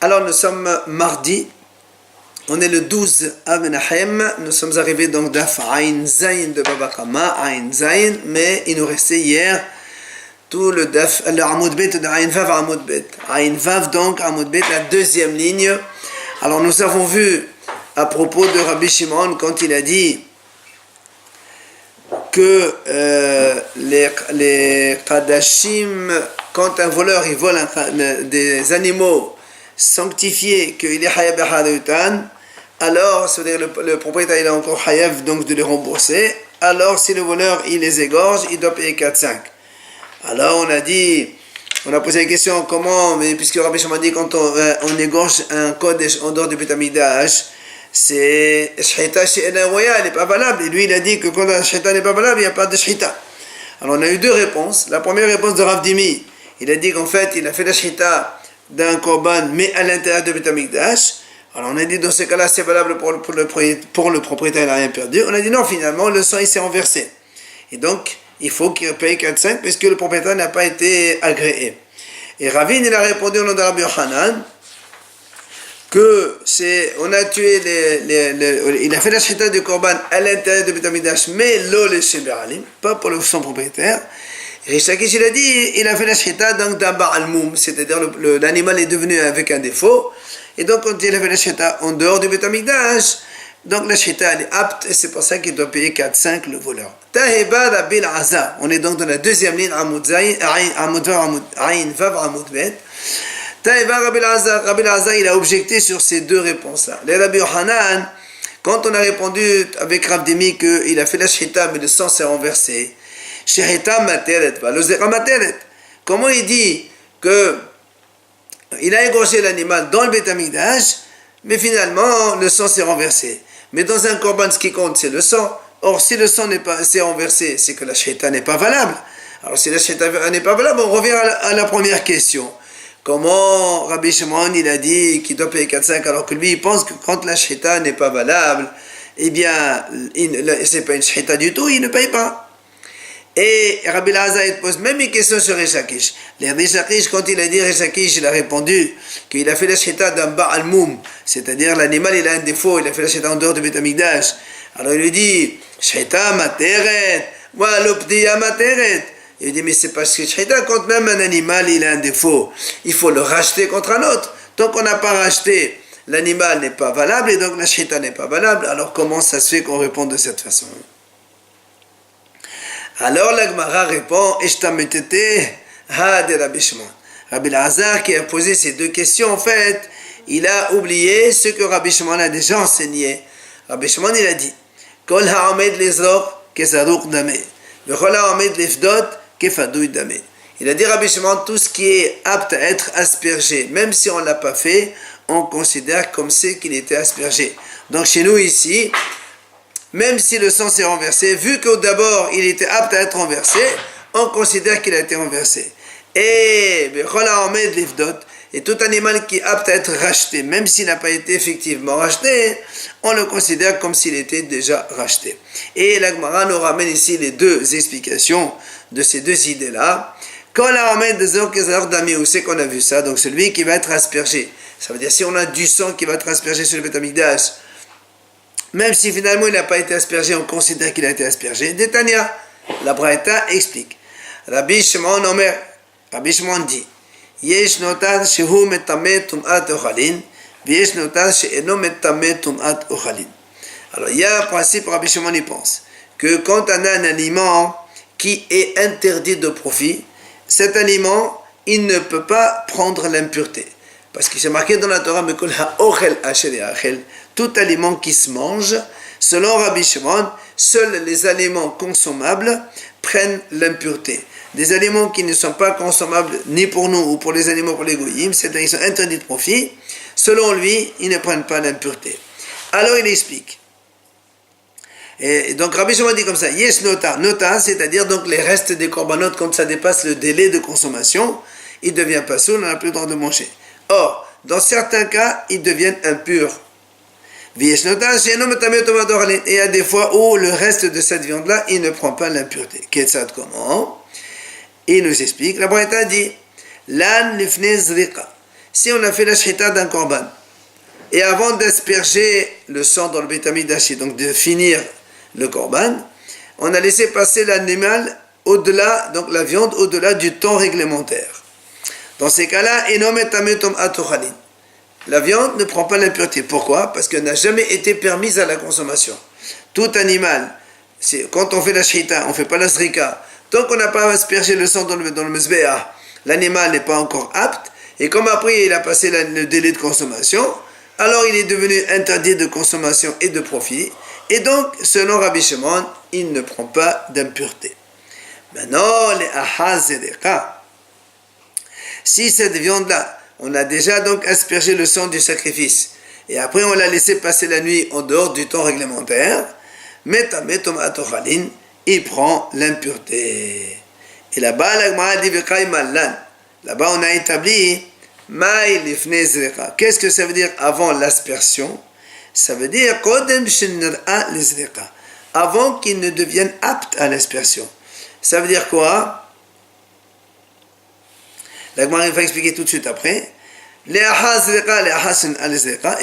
Alors nous sommes mardi, on est le 12 à Menahem, nous sommes arrivés donc d'Af Ain Zain de Baba Kama, Ain Zain, mais il nous restait hier tout le Daf, le Amoud Bet de Ain Vav Amoud Bet. Ain Vav donc, Amoud Bet, la deuxième ligne. Alors nous avons vu à propos de Rabbi Shimon quand il a dit que les Kadashim, quand un voleur il vole des animaux sanctifiés, qu'il est Hayab Hadutan, alors c'est-à-dire le propriétaire il a encore Hayab donc de les rembourser. Alors si le voleur il les égorge, il doit payer 4-5. Alors on a posé la question comment, mais puisque Rabbi Shimon dit quand on égorge un Kodesh en dehors du Beit Hamikdash, c'est Shchita chez El Roya, elle n'est pas valable. Et lui, il a dit que quand la Shchita n'est pas valable, il n'y a pas de Shchita. Alors on a eu deux réponses. La première réponse de Rav Dimi, il a dit qu'en fait, il a fait la Shchita d'un Korban, mais à l'intérieur du Beit Hamikdash. Alors on a dit dans ce cas-là, c'est valable pour le propriétaire, il n'a rien perdu. On a dit non, finalement, le sang, il s'est renversé. Et donc, il faut qu'il paye 4-5 puisque le propriétaire n'a pas été agréé. Et Ravin, il a répondu au nom de Rabbi Yochanan que on a tué il a fait la shchita du korban à l'intérieur de Beit Hamikdash, mais l'eau les sheberalim, pas pour son propriétaire. Rish Lakish, il a dit, il a fait la shchita donc d'un Baal Moum, c'est-à-dire l'animal est devenu avec un défaut, et donc quand il a fait la shchita en dehors du Beit Hamikdash, donc la shchita elle est apte, et c'est pour ça qu'il doit payer 4-5 le voleur. Taheba Rabbi Azar, on est donc dans la deuxième ligne, Amoud Ain Vav Amoud Bet. Taïva Rabbi Azar, il a objecté sur ces deux réponses-là. Les Rabbi Yochanan, quand on a répondu avec Rav Dimi qu'il a fait la shchita, mais le sang s'est renversé, shchita materet, valozera materet. Comment il dit que il a égorgé l'animal dans le Beit Hamikdash, mais finalement le sang s'est renversé. Mais dans un korban, ce qui compte, c'est le sang. Or, si le sang s'est renversé, c'est que la shchita n'est pas valable. Alors, si la shchita n'est pas valable, on revient à la première question. Comment Rabbi Shimon il a dit qu'il doit payer 4-5 alors que lui il pense que quand la shchita n'est pas valable, eh bien c'est pas une shchita du tout, il ne paye pas. Et Rabbi Azar il pose même une question sur Rish Lakish. Les Rish Lakish, quand il a dit Rish Lakish, il a répondu qu'il a fait la shchita d'un Baal Moum, c'est-à-dire l'animal il a un défaut, il a fait la shchita en dehors du Beit Hamikdash. Alors il lui dit shchita materet, wa lopdiya materet. Il dit, mais c'est parce que shchita, quand même un animal il a un défaut, il faut le racheter contre un autre. Tant qu'on n'a pas racheté, l'animal n'est pas valable et donc la shchita n'est pas valable. Alors comment ça se fait qu'on répond de cette façon? Alors la Gemara répond, Eshtametete ha de Rabbi Shimon. Rabbi Azar qui a posé ces deux questions, en fait, il a oublié ce que Rabbi Shimon a déjà enseigné. Rabbi Shimon il a dit, Kol ha'omed lezor kezaruq dame, v'chol ha'omed lefdot. Il a dit Rabbi Shimon, tout ce qui est apte à être aspergé, même si on ne l'a pas fait, on considère comme c'est qu'il était aspergé. Donc chez nous ici, même si le sang s'est renversé, vu qu'au d'abord il était apte à être renversé, on considère qu'il a été renversé. Et tout animal qui est apte à être racheté, même s'il n'a pas été effectivement racheté, on le considère comme s'il était déjà racheté. Et la Gemara nous ramène ici les deux explications de ces deux idées-là. Quand la ramène des d'ami, où c'est qu'on a vu ça? Donc celui qui va être aspergé. Ça veut dire si on a du sang qui va être aspergé sur le Beit Hamikdash, même si finalement il n'a pas été aspergé, on considère qu'il a été aspergé. Détania, la Braïta explique. Rabbi Shimon dit, Yesh notan shehu metame tum'at ochalin, v'yesh notan she'eno metame tum'at ochalin. Alors il y a un principe, Rabbi Shimon y pense, que quand on a un aliment qui est interdit de profit, cet aliment, il ne peut pas prendre l'impureté. Parce qu'il s'est marqué dans la Torah, tout aliment qui se mange, selon Rabbi Shimon, seuls les aliments consommables prennent l'impureté. Des aliments qui ne sont pas consommables ni pour nous ou pour les animaux, pour les goyim, c'est-à-dire qu'ils sont interdits de profit, selon lui, ils ne prennent pas l'impureté. Alors il explique. Et donc Rabbi Shimon dit comme ça, yes nota, c'est-à-dire donc les restes des corbanotes quand ça dépasse le délai de consommation, il devient pas sourd, on n'a plus le droit de manger. Or, dans certains cas, ils deviennent impurs. Et il y a des fois où le reste de cette viande-là, il ne prend pas l'impureté. Qu'est-ce comment? Il nous explique, la Braïta dit, Lan lifne zrika. si on a fait la shrita d'un korban, et avant d'asperger le sang dans le Beit Hamikdash, donc de finir le korban, on a laissé passer l'animal au-delà, donc la viande au-delà du temps réglementaire. Dans ces cas-là, la viande ne prend pas l'impureté. Pourquoi? Parce qu'elle n'a jamais été permise à la consommation. Tout animal, quand on fait la shrita, on ne fait pas la srika, tant qu'on n'a pas aspergé le sang dans le mezbeah, l'animal n'est pas encore apte, et comme après il a passé le délai de consommation, alors il est devenu interdit de consommation et de profit, et donc, selon Rabbi Shimon, il ne prend pas d'impureté. Maintenant, les ahaz et les cas, si cette viande-là, on a déjà donc aspergé le sang du sacrifice, et après on l'a laissé passer la nuit en dehors du temps réglementaire, il prend l'impureté. Et là-bas, la dit là-bas on a établi qu'est-ce que ça veut dire avant l'aspersion? Ça veut dire avant qu'il ne devienne apte à l'aspersion. Ça veut dire quoi? La Gemara va expliquer tout de suite après. Et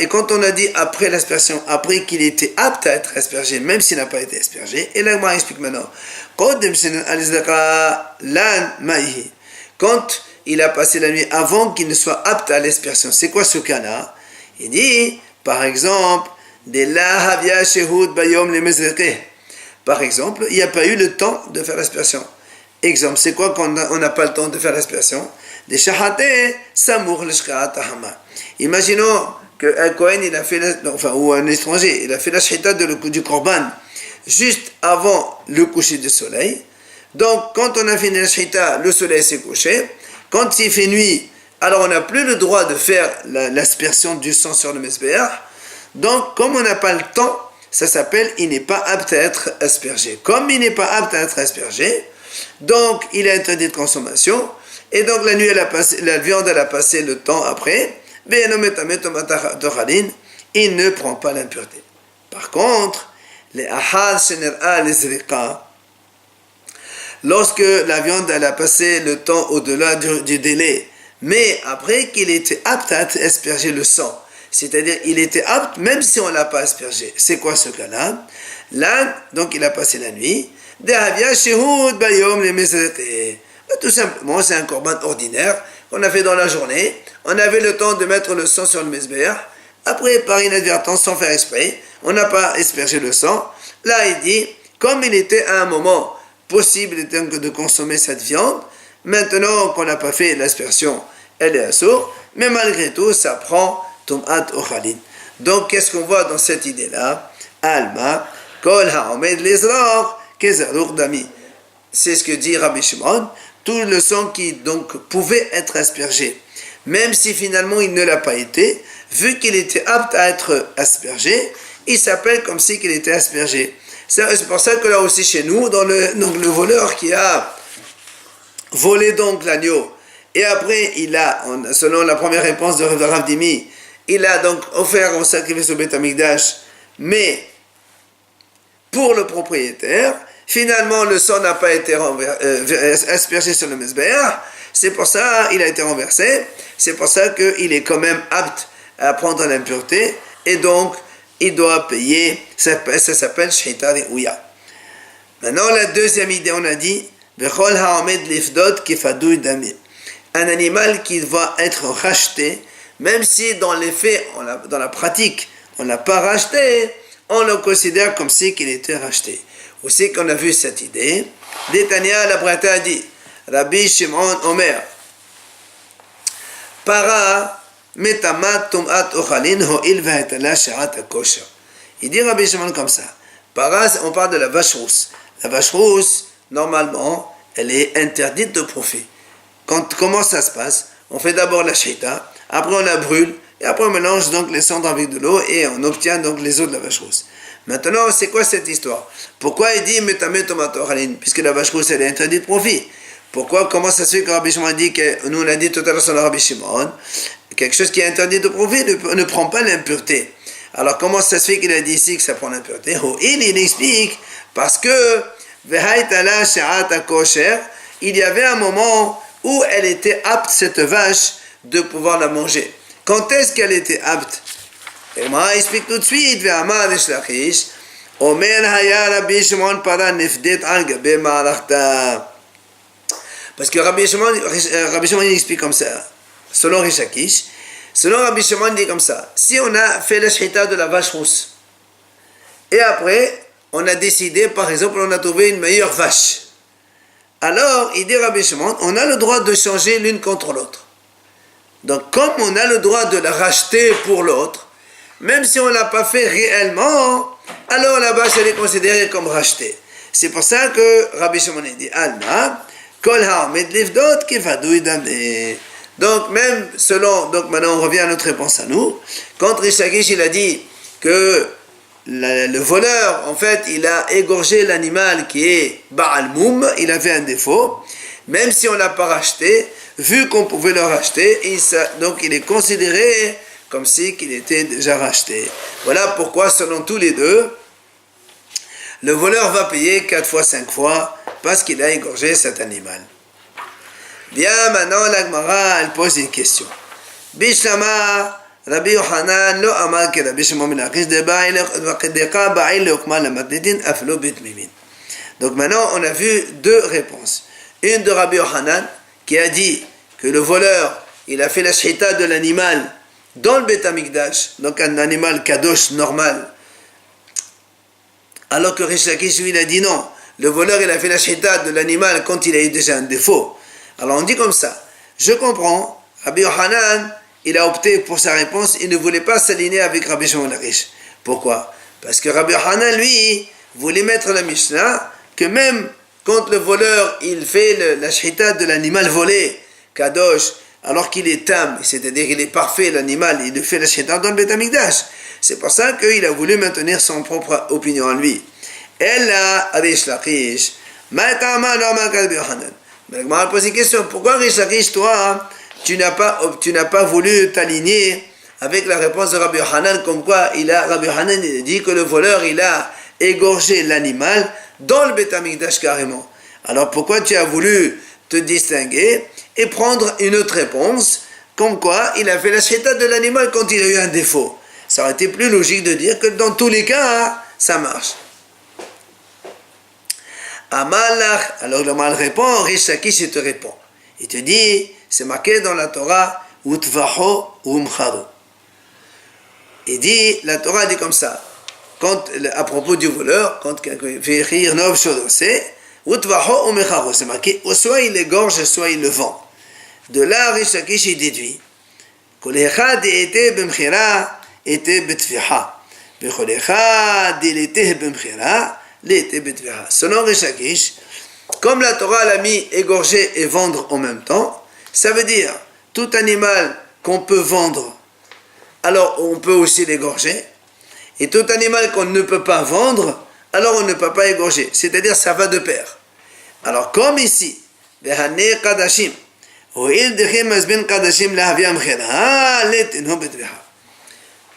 quand on a dit après l'aspersion, après qu'il était apte à être aspergé, même s'il n'a pas été aspergé, et la Gemara explique maintenant. Quand il a passé la nuit avant qu'il ne soit apte à l'aspersion, c'est quoi ce cas-là? Il dit, par exemple, par exemple, il n'y a pas eu le temps de faire l'aspersion. Exemple, c'est quoi quand on n'a pas le temps de faire l'aspersion? Des shahaté samour le shka'atahama. Imaginons qu'un Kohen, il a fait ou un étranger, il a fait la shahita du korban juste avant le coucher du soleil. Donc, quand on a fini la shahita, le soleil s'est couché. Quand il fait nuit, alors on n'a plus le droit de faire l'aspersion du sang sur le mezbeah. Donc, comme on n'a pas le temps, ça s'appelle il n'est pas apte à être aspergé. Comme il n'est pas apte à être aspergé, donc il est interdit de consommation. Et donc la nuit, la viande, elle a passé le temps après. Il ne prend pas l'impureté. Par contre, les ahad shenera les zrika, lorsque la viande, elle a passé le temps au-delà du délai, mais après qu'il était apte à asperger le sang, c'est-à-dire il était apte même si on ne l'a pas aspergé. C'est quoi ce cas-là? Là, donc il a passé la nuit. Tout simplement, c'est un korban ordinaire qu'on a fait dans la journée. On avait le temps de mettre le sang sur le mezbeah. Après, par inadvertance, sans faire exprès, on n'a pas aspergé le sang. Là, il dit, comme il était à un moment possible de consommer cette viande, maintenant qu'on n'a pas fait l'aspersion, elle est assour, mais malgré tout, ça prend Tum'at Ochalin. Donc, qu'est-ce qu'on voit dans cette idée-là? Alma, Kol Ha'omed Lezrach, Kezarur Dami. C'est ce que dit Rabbi Shimon. Tout le sang qui donc pouvait être aspergé, même si finalement il ne l'a pas été, vu qu'il était apte à être aspergé, il s'appelle comme si qu'il était aspergé. C'est pour ça que là aussi chez nous, donc le voleur qui a volé donc l'agneau, et après il a, selon la première réponse de Rav Dimi, il a donc offert un sacrifice au Beit Hamikdash, mais pour le propriétaire, finalement, le sang n'a pas été aspergé sur le mezbeah. C'est pour ça qu'il a été renversé. C'est pour ça qu'il est quand même apte à prendre l'impureté. Et donc, il doit payer. Ça s'appelle Shhita Re'uya. Maintenant, la deuxième idée, on a dit Bechol ha'omed lifdot kifadouy dami. Un animal qui va être racheté, même si dans les faits, dans la pratique, on n'a pas racheté, on le considère comme si qu'il était racheté. Aussi qu'on a vu cette idée, Détania la Brata a dit, Rabbi Shimon Omer, Para metamat tum'at ochalin ho'il v'hetala sha'at kosher. Il dit Rabbi Shimon comme ça. Para, on parle de la vache rousse. La vache rousse, normalement, elle est interdite de profit. Comment ça se passe? On fait d'abord la shita, après on la brûle, et après on mélange donc les cendres avec de l'eau, et on obtient donc les os de la vache rousse. Maintenant, c'est quoi cette histoire? Pourquoi il dit Metamé tomato halin? Puisque la vache rousse, elle est interdite de profit. Pourquoi? Comment ça se fait que Rabbi Shimon dit que nous on a dit tout à l'heure sur le Rabbi Shimon, quelque chose qui est interdit de profit ne prend pas l'impureté. Alors comment ça se fait qu'il a dit ici que ça prend l'impureté? Il explique parce que il y avait un moment où elle était apte, cette vache, de pouvoir la manger. Quand est-ce qu'elle était apte? Et moi, explique tout de suite, parce que Rabbi Shimon il explique comme ça, selon Rish Lakish, selon Rabbi Shimon il dit comme ça, si on a fait la shchita de la vache rousse, et après, on a décidé, par exemple, on a trouvé une meilleure vache, alors, il dit Rabbi Shimon, on a le droit de changer l'une contre l'autre. Donc, comme on a le droit de la racheter pour l'autre, même si on ne l'a pas fait réellement, alors la vache, elle est considérée comme rachetée. C'est pour ça que Rabbi Shimon dit, Alma, Kol ha'omed livdot kifadouy dameh. Donc, même selon, donc maintenant on revient à notre réponse à nous, quand Rish Lakish, il a dit que le voleur, en fait, il a égorgé l'animal qui est Baal Moum, il avait un défaut, même si on ne l'a pas racheté, vu qu'on pouvait le racheter, donc il est considéré comme si qu'il était déjà racheté. Voilà pourquoi, selon tous les deux, le voleur va payer 4 fois, 5 fois, parce qu'il a égorgé cet animal. Bien, maintenant, la Gemara, elle pose une question. Bishlama, Rabbi Yochanan lo amar ke Rabbi Shimon ben Lakish deka ba'il le'okma lamatnitin aflo bitmimin. Donc maintenant on a vu deux réponses. Une de Rabbi Yochanan qui a dit que le voleur il a fait la shchita de l'animal dans le Beit Hamikdash, donc un animal kadosh normal. Alors que Rish Lakish lui il a dit non, le voleur il a fait la shchita de l'animal quand il a eu déjà un défaut. Alors on dit comme ça, je comprends, Rabbi Yochanan il a opté pour sa réponse, il ne voulait pas s'aligner avec Rabbi Shimon ben Lakish. Pourquoi? Parce que Rabbi Yochanan, lui, voulait mettre la Mishnah que même quand le voleur, il fait la shchita de l'animal volé, kadosh, alors qu'il est tam, c'est-à-dire qu'il est parfait, l'animal, il fait la shchita dans le Beit Hamikdash. C'est pour ça qu'il a voulu maintenir son propre opinion en lui. Elle a Rish Lakish, Ma'atama normal Rabbi Yochanan. Mais je me pose une question, pourquoi Rish Lakish, toi, tu n'as pas voulu t'aligner avec la réponse de Rabbi Yochanan, comme quoi Rabbi Yochanan dit que le voleur il a égorgé l'animal dans le Beit Hamikdash carrément. Alors pourquoi tu as voulu te distinguer et prendre une autre réponse, comme quoi il a fait la shchita de l'animal quand il a eu un défaut? Ça aurait été plus logique de dire que dans tous les cas, ça marche. Amalach, alors le mal répond, Rish Lakish il te répond. Il te dit, c'est marqué dans la Torah, Utvaho umcharo. Il dit, la Torah dit comme ça, à propos du voleur, quand quelqu'un fait rire nov c'est Utvaho umcharo, c'est marqué, soit il égorge, soit il le vend. De là, Rish Lakish il déduit, Kol echad était b'mchira, était betfiha. V'chol echad il était b'mchira, l'était betfiha. Selon Rish Lakish, comme la Torah l'a mis égorger et vendre en même temps, ça veut dire tout animal qu'on peut vendre, alors on peut aussi l'égorger, et tout animal qu'on ne peut pas vendre, alors on ne peut pas égorger. C'est-à-dire ça va de pair. Alors comme ici,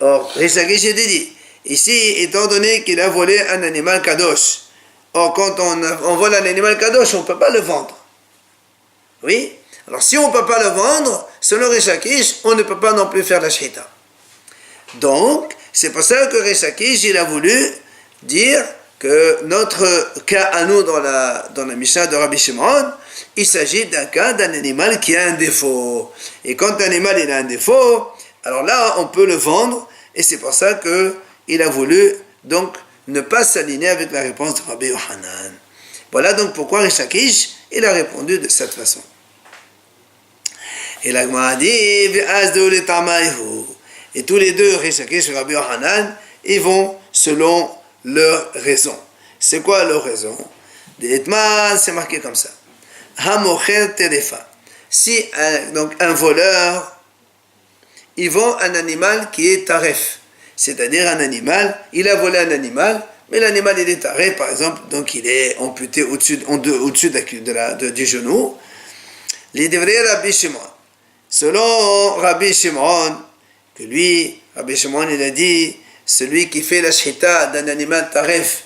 or, Rish Lakish dit, ici, étant donné qu'il a volé un animal kadosh, or quand on vole un animal kadosh, on ne peut pas le vendre. Oui? Alors si on ne peut pas le vendre, selon Rish Lakish, on ne peut pas non plus faire la shchita. Donc, c'est pour ça que Rish Lakish, il a voulu dire que notre cas à nous dans la Mishnah de Rabbi Shimon, il s'agit d'un cas d'un animal qui a un défaut. Et quand un animal il a un défaut, alors là, on peut le vendre, et c'est pour ça qu'il a voulu donc ne pas s'aligner avec la réponse de Rabbi Yochanan. Voilà donc pourquoi Rish Lakish, il a répondu de cette façon. Et la Gemara dit, et tous les deux, Rish Lakish et Rabbi Yochanan, ils vont selon leur raison. C'est quoi leur raison? C'est marqué comme ça. Hamocher terefa. Si donc un voleur, il vend un animal qui est taref, c'est-à-dire un animal, il a volé un animal, mais l'animal il est taref, par exemple, donc il est amputé au-dessus du genou. Les devraient Rabbi Shimon. Selon Rabbi Shimon, que lui, Rabbi Shimon, il a dit, celui qui fait la shchita d'un animal taref,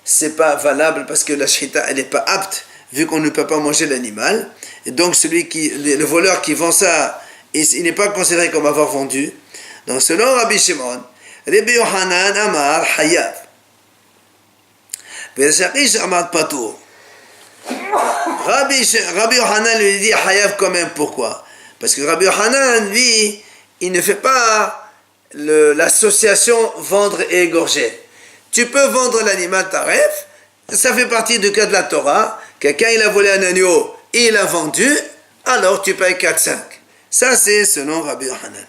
c'est pas valable parce que la shchita, elle n'est pas apte, vu qu'on ne peut pas manger l'animal. Et donc, le voleur qui vend ça, il n'est pas considéré comme avoir vendu. Donc selon Rabbi Shimon, Rabbi Yohanan Amar Hayav. Rabbi Yohanan lui dit Hayav quand même, pourquoi? Parce que Rabbi Yohanan, lui, il ne fait pas l'association vendre et égorger. Tu peux vendre l'animal taref, ça fait partie du cas de la Torah. Quelqu'un il a volé un agneau et il a vendu, alors tu payes 4-5. Ça c'est selon Rabbi Yohanan.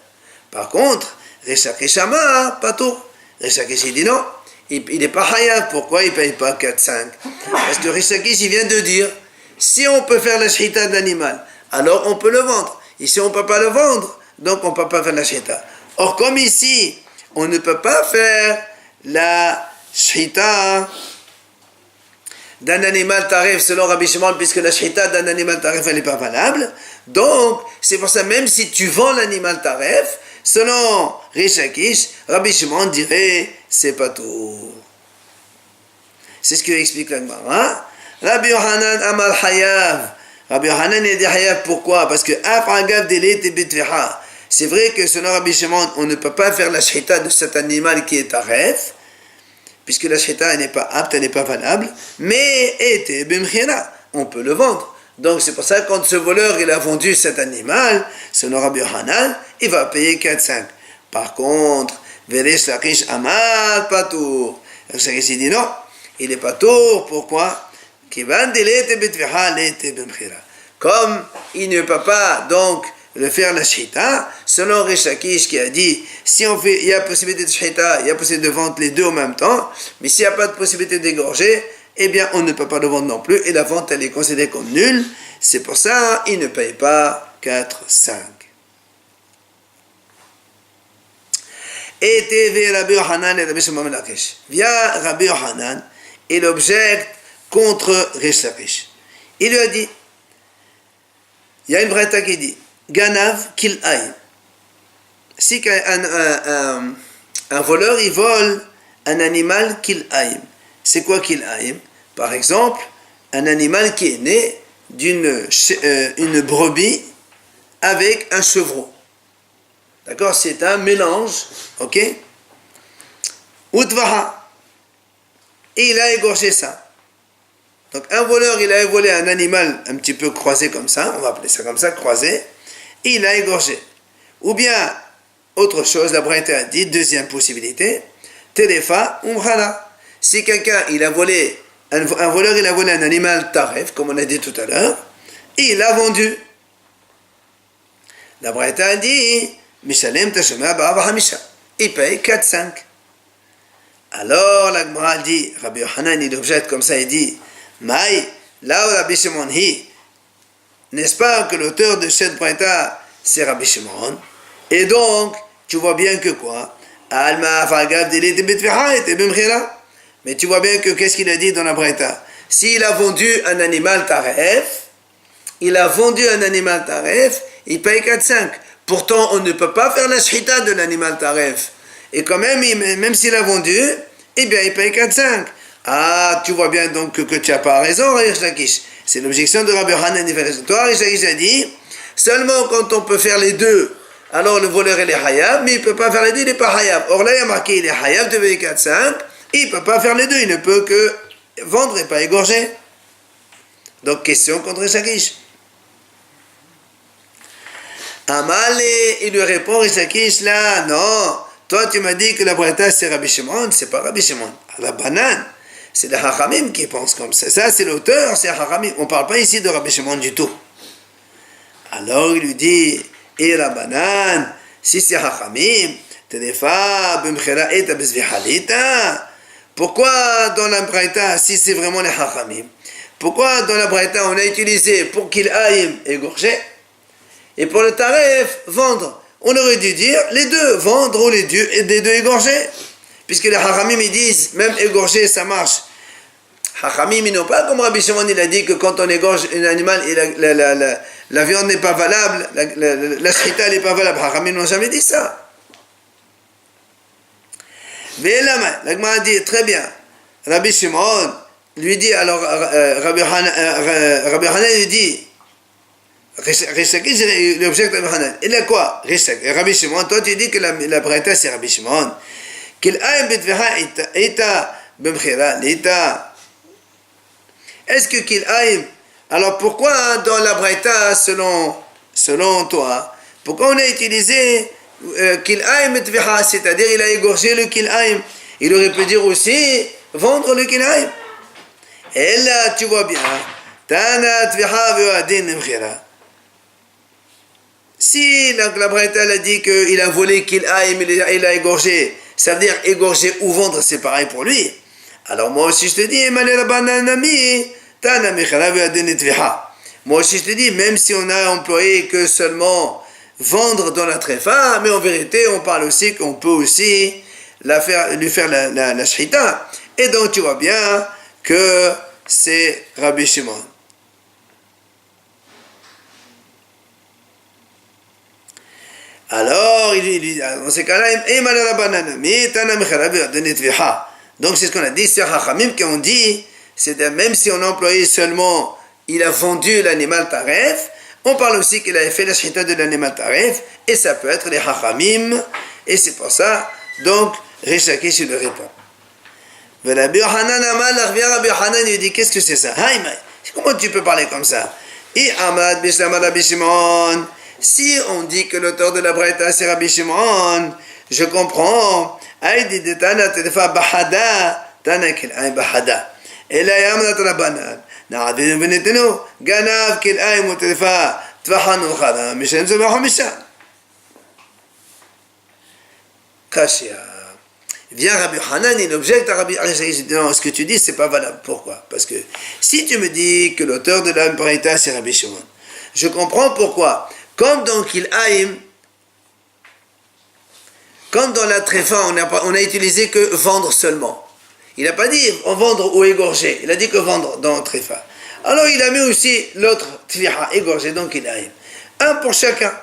Par contre, Rechakish Amar Patour. Rechakish il dit non, il n'est pas Hayav. Pourquoi il ne paye pas 4-5? Parce que Rechakish il vient de dire, si on peut faire la shrita de l'animal, alors on peut le vendre. Et si on ne peut pas le vendre, donc on ne peut pas faire la shrita. Or, comme ici, on ne peut pas faire la shrita d'un animal tarif selon Rabbi Shimon, puisque la shrita d'un animal tarif, elle n'est pas valable. Donc, c'est pour ça, même si tu vends l'animal tarif, selon Rish Lakish, Rabbi Shimon dirait, c'est pas tout. C'est ce que explique la Gemara. Rabbi Yohanan Amal Hayav. Rabbi Yohanan est dit Hayav, pourquoi? Parce que c'est vrai que selon Rabbi Shimon, on ne peut pas faire la shrita de cet animal qui est taref, puisque la shrita n'est pas apte, elle n'est pas valable, mais on peut le vendre. Donc c'est pour ça que quand ce voleur il a vendu cet animal, selon Rabbi Yohanan, il va payer 4-5. Par contre, Veresh Lakish Amad Patour. Resh Lakish dit non, il est Patour, pourquoi? Comme il ne peut pas donc le faire la shrita, selon Resh Lakish qui a dit, si on fait, il y a possibilité de shrita, il y a possibilité de vendre les deux en même temps, mais s'il n'y a pas de possibilité d'égorger, eh bien on ne peut pas le vendre non plus, et la vente elle est considérée comme nulle. C'est pour ça il ne paye pas 4-5. Et TV Rabbi Yohanan et Rabbi Shimon ben Lakish. Via Rabbi Yohanan, il objecte contre Resh Lakish. Il lui a dit, il y a une braïta qui dit, Ganav Kil'aïm. Si un voleur il vole un animal Kil'aïm. C'est quoi Kil'aïm? Par exemple, un animal qui est né d'une brebis avec un chevreau. D'accord? C'est un mélange, ok? Utvaha. Et il a égorgé ça. Donc un voleur, il a volé un animal un petit peu croisé comme ça, on va appeler ça comme ça, croisé, et il a égorgé. Ou bien, autre chose, la braïta a dit, deuxième possibilité, Telefa Umhala. Si quelqu'un, il a volé, un voleur, il a volé un animal taref, comme on a dit tout à l'heure, et il l'a vendu. La braïta a dit, Mishalem Tashema Ba'ava Hamisha. Il paye 4-5. Alors, la Gemara dit, Rabbi Yohanan, il objecte comme ça, il dit, Maï, là où Rabbi Shimon hi, n'est-ce pas que l'auteur de cette braïta, c'est Rabbi Shimon? Et donc, tu vois bien que quoi? Mais tu vois bien que qu'est-ce qu'il a dit dans la braïta? S'il a vendu un animal taref, il paye 4-5. Pourtant, on ne peut pas faire la shrita de l'animal taref. Et quand même, même s'il a vendu, eh bien, il paye 4-5. Ah, tu vois bien donc que tu n'as pas raison, Resh Lakish. C'est l'objection de Rabbi Yohanan. Toi, Resh Lakish a dit, seulement quand on peut faire les deux, alors le voleur il est hayab, mais il ne peut pas faire les deux, il n'est pas hayab. Or là, il y a marqué, il est hayab de payer 4-5, il ne peut pas faire les deux, il ne peut que vendre et pas égorger. Donc, question contre Resh Lakish. Amalé, il lui répond, Resh Lakish, là, non, toi tu m'as dit que la braïta c'est Rabbi Shimon, c'est pas Rabbi Shimon. La banane, c'est les Hachamim qui pensent comme ça. Ça c'est l'auteur, c'est Hachamim. On ne parle pas ici de Rabbi Shimon du tout. Alors il lui dit, et la banane, si c'est Hachamim, Tenefa, Bimchera et Tabizvihalita. Pourquoi dans la braïta, si c'est vraiment les Hachamim, pourquoi dans la braïta on a utilisé pour qu'il aille égorger? Et pour le taref, vendre. On aurait dû dire les deux, vendre ou les deux égorger. Puisque les Hachamim ils disent, même égorger ça marche. Hachamim ils n'ont pas comme Rabbi Shimon il a dit que quand on égorge un animal et la viande n'est pas valable, la shrita n'est pas valable. Hachamim n'ont jamais dit ça. Ve'elama, la Gemara dit très bien. Rabbi Shimon lui dit, alors Rabbi Hanan lui dit, Rish Lakish, il objecte à Rabbi Hanan. Il a quoi? Rabbi Shimon, toi tu dis que la Braïta c'est Rabbi Shimon. Qu'il aime Betveha Ita Bemchira, l'Ita. Est-ce que qu'il aime? Alors pourquoi dans la Braïta, selon toi, pourquoi on a utilisé qu'il aime Betveha, c'est-à-dire il a égorgé le qu'il aime? Il aurait pu dire aussi vendre le qu'il aime. Et là, tu vois bien, Tana Tveha Ve'adin Bemchira. Si la Braïta a dit qu'il a volé qu'il aime, il a égorgé, ça veut dire égorger ou vendre, c'est pareil pour lui. Alors moi aussi je te dis, moi aussi je te dis, même si on a employé que seulement vendre dans la tréfa, mais en vérité on parle aussi qu'on peut aussi lui faire la shrita. Et donc tu vois bien que c'est Rabbi Shimon. Alors, dans ces cas-là, donc c'est ce qu'on a dit, c'est Chachamim qui ont dit, c'est même si on a employé seulement, il a vendu l'animal taref, on parle aussi qu'il a fait la shrita de l'animal taref, et ça peut être les Chachamim, et c'est pour ça, donc, Rish Lakish le répond. Rabbi Hanan lui dit, qu'est-ce que c'est ça? Comment tu peux parler comme ça? Si on dit que l'auteur de la Braïta c'est Rabbi Shimon, je comprends. Aïdi de Tana Tedefa Bahada, Tana Kil'ay Bahada. Et là, Yamna Trabanan. Na'adinu Benetenu, Ganav Kil'ay Mutedefa, Tvahanu Khada, Mishan Zubahu Mishan. Kashia. Vient Rabbi Hanan, il objecte à Rabbi Hanan. Il dit non, ce que tu dis, c'est pas valable. Pourquoi? Parce que si tu me dis que l'auteur de la Braïta c'est Rabbi Shimon, je comprends pourquoi. Comme dans Kil'aim, comme dans la tréfa, on a utilisé que vendre seulement. Il n'a pas dit vendre ou égorger, il a dit que vendre dans tréfa. Alors il a mis aussi l'autre tviha, égorger dans Kil'aim. Un pour chacun.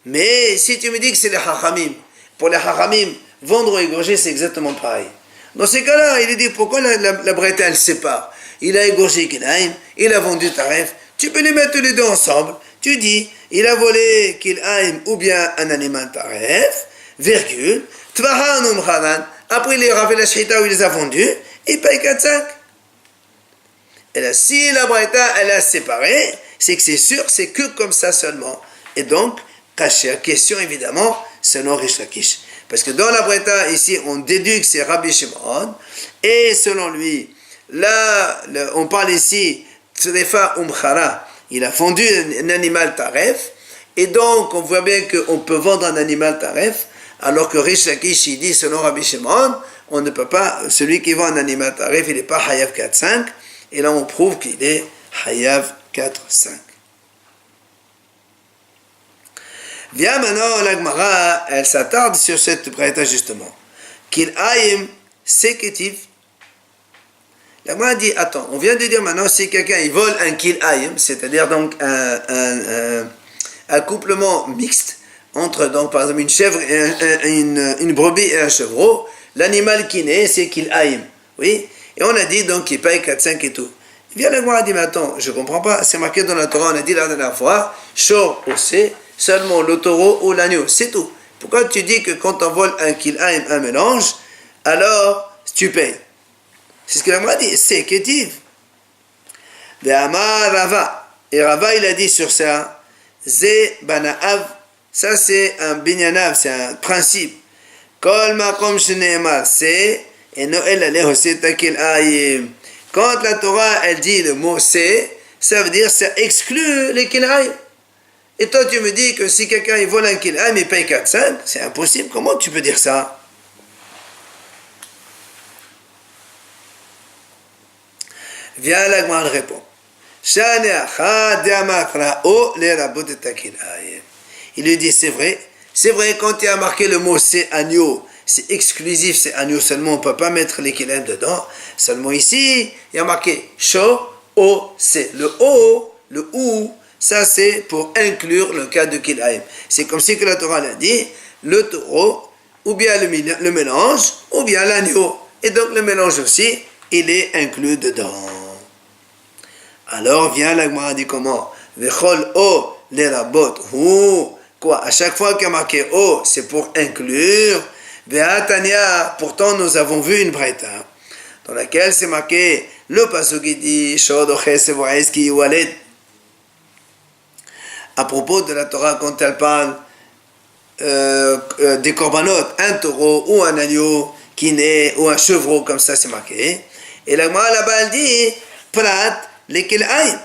Mais si tu me dis que c'est les hachamim, pour les hachamim, vendre ou égorger, c'est exactement pareil. Dans ces cas-là, il dit pourquoi la Braïta elle sépare. Il a égorgé Kil'aim, il a vendu taref. Tu peux les mettre tous les deux ensemble. Tu dis, il a volé Kil'aim ou bien un animal taref, virgule, Tvahanum Khadan, après il a fait la shrita où il les a vendus, il paye 4-5. Et là, si la Braïta, elle a séparé, c'est que c'est sûr, c'est que comme ça seulement. Et donc, Kashia, question évidemment, selon Rish Lakish. Parce que dans la Braïta, ici, on déduit que c'est Rabbi Shimon, et selon lui, là, on parle ici, Tsedefa Umkhara, il a vendu un animal taref, et donc on voit bien qu'on peut vendre un animal taref, alors que Rish Lakish, il dit, selon Rabbi Shimon, on ne peut pas, celui qui vend un animal taref, il n'est pas Hayav 4-5, et là on prouve qu'il est Hayav 4-5. Viens maintenant, la Gemara, elle s'attarde sur cette braïta justement. Qu'il aïm sékétif. La Gemara dit, attends, on vient de dire maintenant, si quelqu'un il vole un qu'il aïm, c'est-à-dire donc un accouplement mixte entre, donc, par exemple, une chèvre, une brebis et un chevreau, l'animal qui naît, c'est qu'il aïm. Oui? Et on a dit donc qu'il paye 4-5 et tout. Viens la Gemara dit, mais attends, je ne comprends pas, c'est marqué dans la Torah, on a dit la dernière fois, shor osé, seulement le taureau ou l'agneau, c'est tout. Pourquoi tu dis que quand on vole un kil'aim, un mélange, alors tu payes? C'est ce que la Gemara dit, c'est kétiv. Ve'amar Rava. Et Rava, il a dit sur ça, Ze bana'av, ça c'est un binyanav, c'est un principe. Kol makom shene'emar, c'est, et Noël aleh c'est kil'aim. Quand la Torah, elle dit le mot c'est, ça veut dire ça exclut les kil'aim. Et toi, tu me dis que si quelqu'un il vole un kil'aim, il paye 4-5, c'est impossible. Comment tu peux dire ça? Viens, la Gemara répond. Il lui dit, c'est vrai, quand il a marqué le mot c'est agneau, c'est exclusif, c'est agneau seulement, on ne peut pas mettre les kil'aim dedans. Seulement ici, il y a marqué sho, o, c'est. Le o, le ou, ça c'est pour inclure le cas de kil'aim. C'est comme si que la Torah l'a dit, le taureau, ou bien le mélange, ou bien l'agneau. Et donc le mélange aussi, il est inclus dedans. Alors vient la Gemara dit comment? Vechol O, les rabot, ou, quoi, à chaque fois qu'il y a marqué O, c'est pour inclure. Ve'atania, pourtant nous avons vu une braïta, dans laquelle c'est marqué le pasuk qui dit Shod Oches Voaes Ki Waled. À propos de la Torah, quand elle parle des korbanot, un taureau ou un agneau qui naît, ou un chevreau, comme ça c'est marqué. Et la Gemara là-bas elle dit Prat lekel ayn.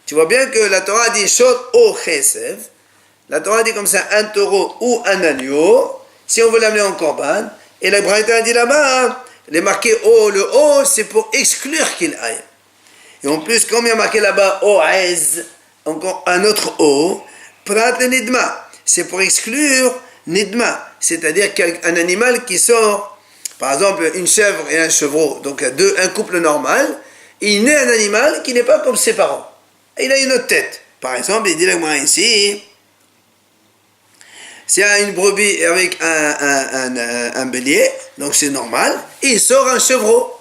Tu vois bien que la Torah dit Shod o chesev. La Torah dit comme ça un taureau ou un agneau, si on veut l'amener en korban. Et la Braïta dit là-bas, les marqués O, le O, c'est pour exclure qu'il aille. Et en plus, comme il y a marqué là-bas Oez, encore un autre O, Prat le nidma, c'est pour exclure nidma, c'est-à-dire qu'un animal qui sort, par exemple une chèvre et un chevreau, donc un couple normal, il naît un animal qui n'est pas comme ses parents. Il a une autre tête. Par exemple, il dit là moi ici, s'il y a une brebis avec un bélier, donc c'est normal, et il sort un chevreau.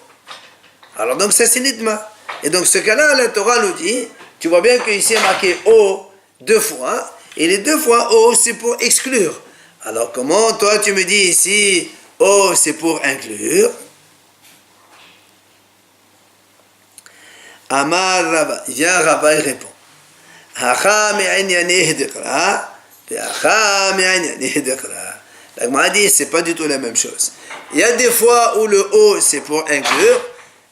Alors donc ça c'est nidma. Et donc ce cas-là, la Torah nous dit, tu vois bien qu'ici il y a marqué O 2 fois, et les 2 fois O c'est pour exclure. Alors comment toi tu me dis ici O c'est pour inclure? Amar Rabba, vient Rabba il répond. Hacha me'inyaneh dekra. La Gemara dit c'est pas du tout la même chose. Il y a des fois où le O c'est pour inclure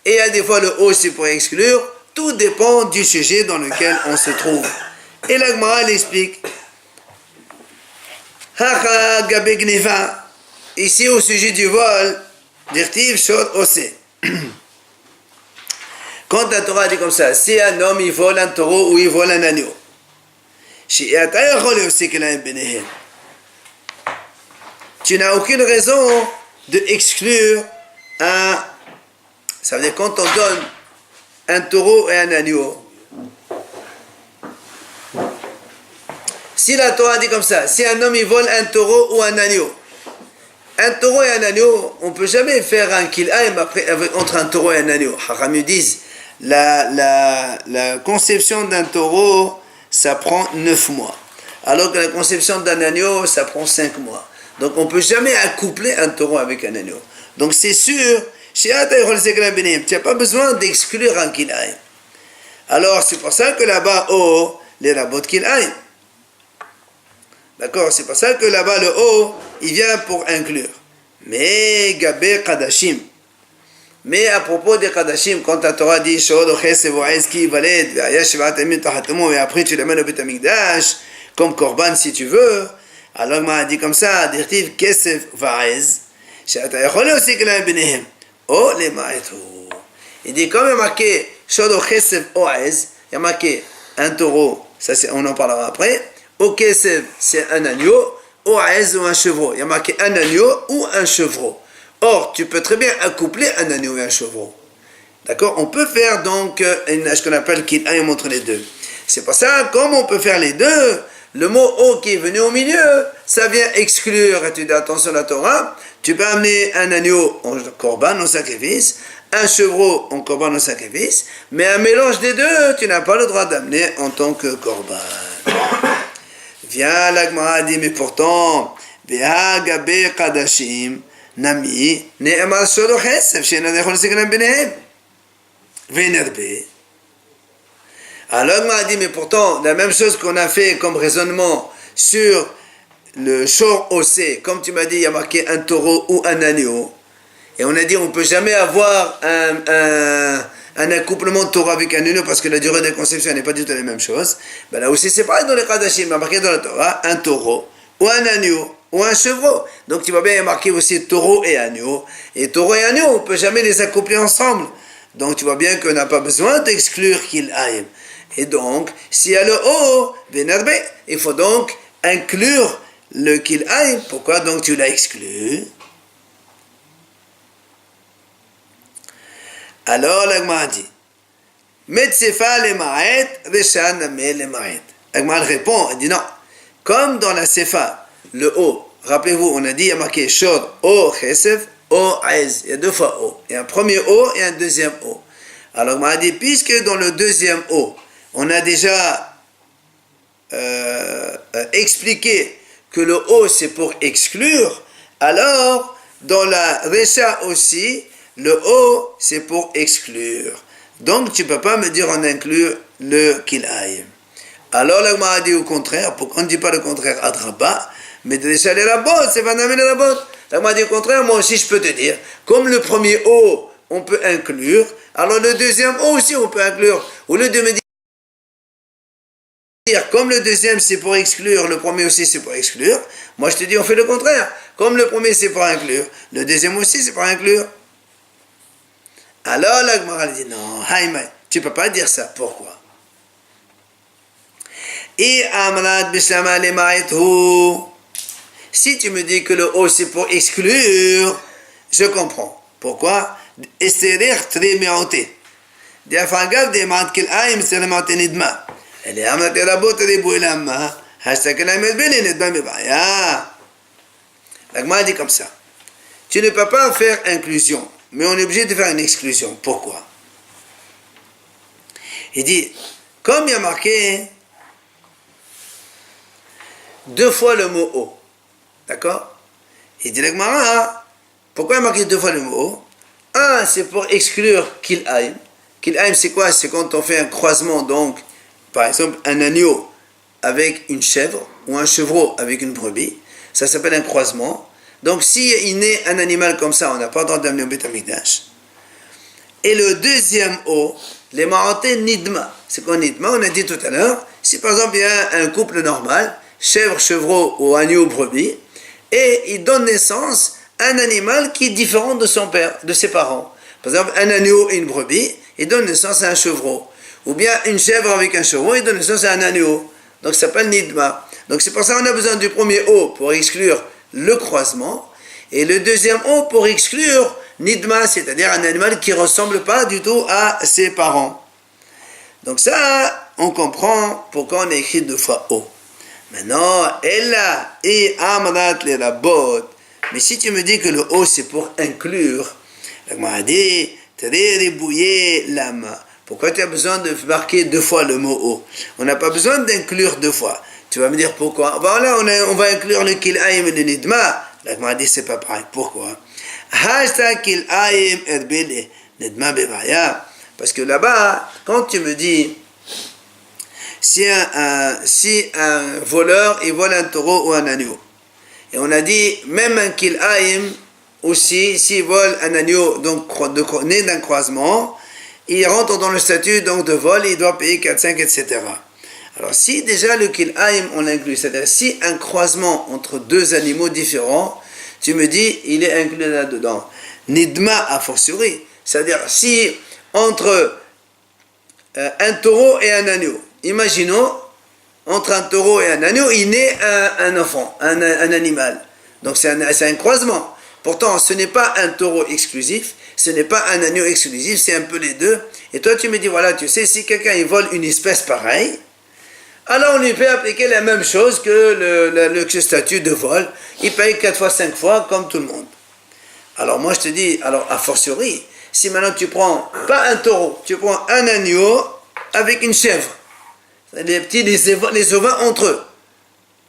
et il y a des fois le O c'est pour exclure. Tout dépend du sujet dans lequel on se trouve. Et la Gemara l'explique. Ici au sujet du vol, dirtiv shod osé. Quand la Torah dit comme ça, si un homme il vole un taureau ou il vole un agneau, tu n'as aucune raison de exclure un. Ça veut dire quand on donne un taureau et un agneau. Si la Torah dit comme ça, si un homme il vole un taureau ou un agneau et un agneau, on ne peut jamais faire un kil'aim entre un taureau et un agneau. Haram disent la conception d'un taureau ça prend 9 mois. Alors que la conception d'un agneau, ça prend 5 mois. Donc on ne peut jamais accoupler un taureau avec un agneau. Donc c'est sûr, tu n'as pas besoin d'exclure un kil'aïm. Alors c'est pour ça que là-bas, O, les rabot kil'aïm. D'accord, c'est pour ça que là-bas, le O, il vient pour inclure. Mais Gabé Kadashim. Mais à propos des Kadashim, quand la Torah dit Shod Oches Voaes Ki Valed, et après tu l'amènes au Beth Amikdash, comme Korban si tu veux, alors on a dit comme ça, Dirtiv Kesef Vaez, Oh les Maïtou. Il dit comme il y a marqué Shod Oches Voaes, il y a marqué un taureau, ça on en parlera après, O Kesef c'est un agneau, Oez ou un chevreau, il y a marqué un agneau ou un chevreau. Or, tu peux très bien accoupler un agneau et un chevreau. D'accord? On peut faire donc ce qu'on appelle kil'aim entre les deux. C'est pour ça, comme on peut faire les deux, le mot O qui est venu au milieu, ça vient exclure, et tu dis attention à la Torah, tu peux amener un agneau en korban, en sacrifice, un chevreau en korban, en sacrifice, mais un mélange des deux, tu n'as pas le droit d'amener en tant que korban. Viens, la Gemara dit, mais pourtant, Beha Gabe Kadashim, Nami, Ne'emar Shod Chesef, She'ena Nechol Sekram Benehem. Venerbe. Alors, m'a dit, mais pourtant, la même chose qu'on a fait comme raisonnement sur le shor osé, comme tu m'as dit, il y a marqué un taureau ou un agneau, et on a dit, on ne peut jamais avoir un accouplement de taureau avec un agneau parce que la durée de conception n'est pas du tout la même chose. Ben là aussi, c'est pareil dans les Kadashim, il y a marqué dans la Torah un taureau ou un agneau ou un chevreau. Donc tu vois bien, il y a marqué aussi taureau et agneau. Et taureau et agneau, on ne peut jamais les accoupler ensemble. Donc tu vois bien qu'on n'a pas besoin d'exclure qu'il aille. Et donc, s'il y a le O, Venerbe, il faut donc inclure le qu'il aille. Pourquoi donc tu l'as exclu? Alors la Gemara dit, Metsefa le ma'et, Reshan name le ma'et. La Gemara répond, elle dit non. Comme dans la Sefa, le O, rappelez-vous, on a dit, il y a marqué Shod, O, Chesef, O, Ez. Il y a 2 fois O. Il y a un premier O et un deuxième O. Alors, on a dit, puisque dans le deuxième O, on a déjà expliqué que le O c'est pour exclure, alors dans la Recha aussi, le O c'est pour exclure. Donc tu ne peux pas me dire on inclut le Kil'ayim. Alors la Gemara dit au contraire, pourquoi on ne dit pas le contraire Adraba, mais déjà les rabots, c'est pas les rabots. La Gemara dit au contraire, moi aussi je peux te dire, comme le premier O on peut inclure, alors le deuxième O aussi on peut inclure. Au lieu de me dire, comme le deuxième c'est pour exclure, le premier aussi c'est pour exclure, moi je te dis on fait le contraire. Comme le premier c'est pour inclure, le deuxième aussi c'est pour inclure. Alors la Gemara dit non, Haïma, tu ne peux pas dire ça. Pourquoi? Et Amrad Bishlama Lemaïtou. Si tu me dis que le O c'est pour exclure, je comprends. Pourquoi? Esterir très méanté. Diafagav de Mad Kil'ayim c'est le Martinidma. Elle est Amrad de Rabot de Bouilama. Hashtag la Medbele Nedma Mebaya. La Gemara dit comme ça. Tu ne peux pas faire inclusion, mais on est obligé de faire une exclusion. Pourquoi? Il dit, comme il y a marqué deux fois le mot O, d'accord? Il dit la Gemara, pourquoi il y a marqué deux fois le mot O? Un, c'est pour exclure Kil'ayim. Kil'ayim, c'est quoi? C'est quand on fait un croisement, donc, par exemple, un agneau avec une chèvre, ou un chevreau avec une brebis, ça s'appelle un croisement. Donc, s'il naît un animal comme ça, on n'a pas le droit d'amener au Beth Amikdash. Et le deuxième O, les marantés Nidma. C'est quoi Nidma? On a dit tout à l'heure, si par exemple il y a un couple normal, chèvre, chevreau ou agneau, brebis, et il donne naissance à un animal qui est différent de son père, de ses parents. Par exemple, un agneau et une brebis, il donne naissance à un chevreau. Ou bien une chèvre avec un chevreau, il donne naissance à un agneau. Donc ça s'appelle Nidma. Donc c'est pour ça qu'on a besoin du premier O pour exclure le croisement, et le deuxième O pour exclure Nidma, c'est-à-dire un animal qui ne ressemble pas du tout à ses parents. Donc ça, on comprend pourquoi on a écrit deux fois O. Maintenant, Ella et Amrat les Rabot. Mais si tu me dis que le O c'est pour inclure, la Gemara dit, Tereribouye Lama. Pourquoi tu as besoin de marquer deux fois le mot O? On n'a pas besoin d'inclure deux fois. Tu vas me dire pourquoi? Voilà, on va inclure le Kil'ayim et le Nidma. La Gemara dit c'est pas pareil. Pourquoi? Hashtag Kil'ayim erbele Nidma bebaya. Parce que là-bas, quand tu me dis si un voleur il vole un taureau ou un agneau, et on a dit même un Kil'ayim aussi, s'il vole un agneau donc né d'un croisement, il rentre dans le statut donc de vol, il doit payer 4, 5, etc. Alors si déjà le Kil'ayim on l'inclut, c'est-à-dire si un croisement entre deux animaux différents, tu me dis il est inclus là-dedans. Nidma a fortiori, c'est-à-dire si entre un taureau et un agneau, imaginons entre un taureau et un agneau, il naît un enfant, un animal. Donc c'est un croisement. Pourtant ce n'est pas un taureau exclusif, ce n'est pas un agneau exclusif, c'est un peu les deux. Et toi tu me dis voilà, tu sais, si quelqu'un il vole une espèce pareille, alors on lui fait appliquer la même chose que le statut de vol. Il paye 4 fois, 5 fois comme tout le monde. Alors moi je te dis, alors a fortiori, si maintenant tu prends pas un taureau, tu prends un agneau avec une chèvre, les petits les ovins entre eux,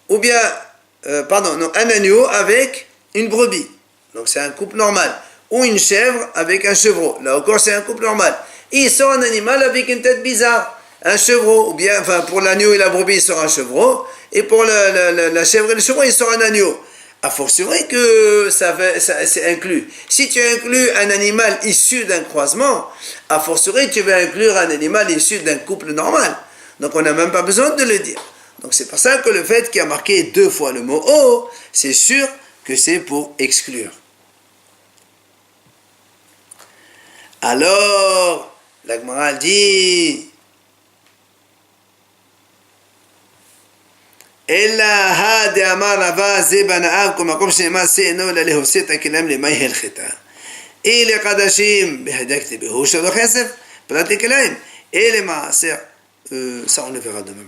ou bien un agneau avec une brebis, donc c'est un couple normal, ou une chèvre avec un chevreau, là encore c'est un couple normal. Et il sort un animal avec une tête bizarre, un chevreau, ou bien pour l'agneau et la brebis il sort un chevreau, et pour la chèvre et le chevreau il sort un agneau. A fortiori que c'est inclus. Si tu inclus un animal issu d'un croisement, a fortiori tu vas inclure un animal issu d'un couple normal. Donc on n'a même pas besoin de le dire. Donc c'est pour ça que le fait qu'il y a marqué 2 fois le mot O, c'est sûr que c'est pour exclure. Alors, la Gemara dit אלא הדאמר רבה זה בנאיו כמקום שנאמר שאינו אלא להוסט הכלם למי הלכתה. אלה חדשים בהדקתי בהושע וכסף פרט לכליים. אלה מעשר. Ça on le verra demain.